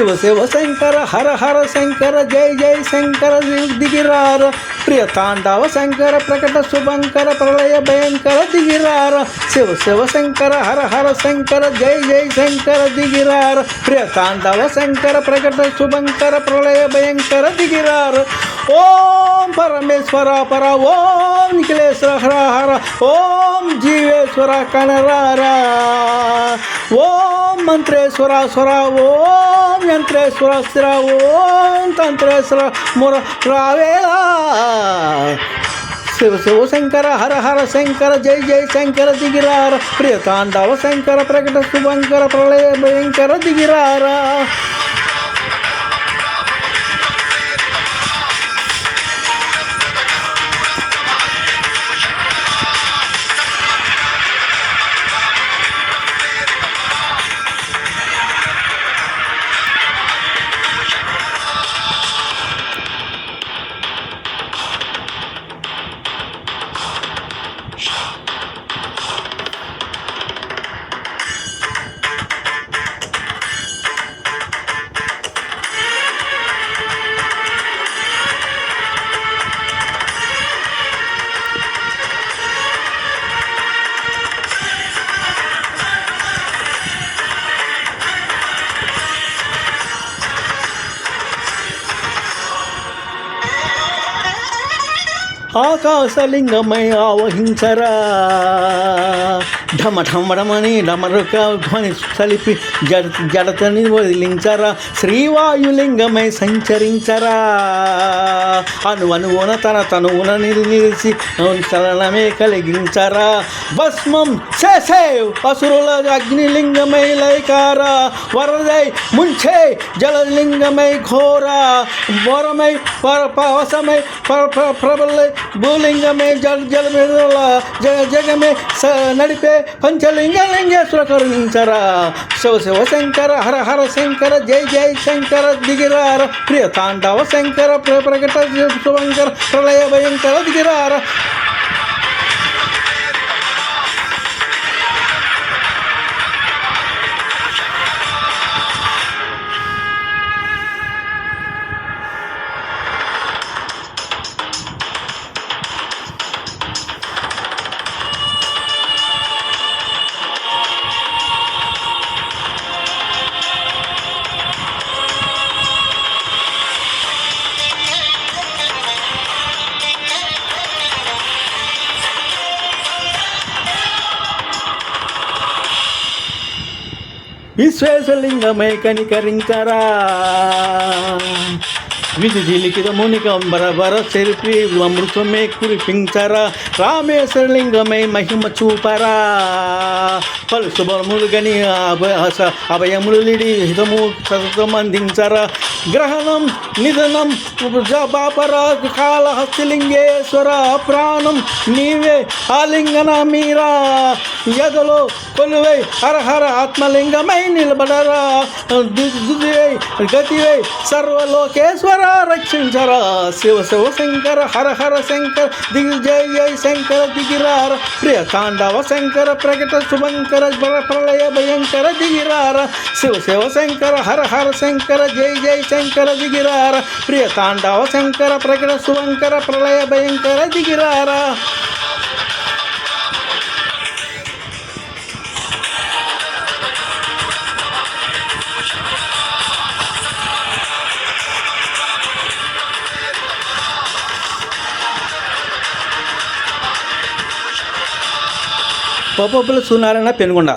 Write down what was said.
శివ శివ శంకర హర హర శంకర జై జై శంకర దిగిరార ప్రియ తాండవ శంకర ప్రకట శుభంకర ప్రళయ భయంకర దిగిరార శివ శివ శంకర హర హర శంకర జై జై శంకర దిగిరార ప్రియ తాండవ శంకర ప్రకట శుభంకర ప్రళయ భయంకర దిగిరార ఓం పరమేశ్వర పర ఓం నిఖిలేశ్వర హర హర ఓం జీవేశ్వర కనరార ఓం మంత్రేశ్వర స్వర ఓం యంత్రేశ్వర స్థిర ఓం తంత్రేశ్వర ముర రావేళ శివ శివ శంకర హర హర శంకర జై జై శంకర దిగిరార ప్రియ తాండవ శంకర ప్రకట శుభంకర ప్రళయ భయంకర దిగిరార ఆకాశలింగమై ఆవహించరా ఢమఢమడమని డమరుక ధ్వని సలిపి జడతని వదిలించరా శ్రీవాయులింగమై సంచరించరా అనువున తన తనువున నిలిచి చలనమే కలిగించరా భస్మం చేసే అసురుల అగ్నిలింగమై లైకారా వరదై ముంచే జలలింగమై ఘోరా వరమై పవసమై ప్రబలై భూలింగమే జలమే జగమే నడిపే పంచలింగలింగేశ్వర కరుణించరా శివ శివ శంకర హర హర శంకర జై జై శంకర దిగిరార ప్రియ తాండవ శంకర ప్రకట శుభంకర ప్రళయ భయంకర దిగిరార విశ్వేశలింగమై కనికరించరా విధిలిఖిత మునికంబర చెరిపి అమృతమే కురిపించరా రామేశ్వరలింగమై మహిమ చూపరా పలు శుభములు గని అభయములు లిడి హితము సతతం అందించరా గ్రహణం నిధనం బాపరా కాళహస్తిలింగేశ్వర ప్రాణం నీవే ఆలింగన మీరా ఎదలో కొలువై హరహర ఆత్మలింగమై నిలబడరా దుదివై గతివై సర్వలోకేశ్వర రక్షించరా శివ శివ శంకర హర హర శంకర దిగి జై జై శంకర దిగిరార ప్రియ తాండవ శంకర ప్రకట శుభంకర ప్రళయ భయంకర దిగిరార శివ శివ శంకర హర హర శంకర జై జై శంకర దిగిరార ప్రియ తాండవ శంకర ప్రకట శుభంకర ప్రళయ భయంకర దిగిరార పప్పుల సూనారాయణ పెనుగొండ.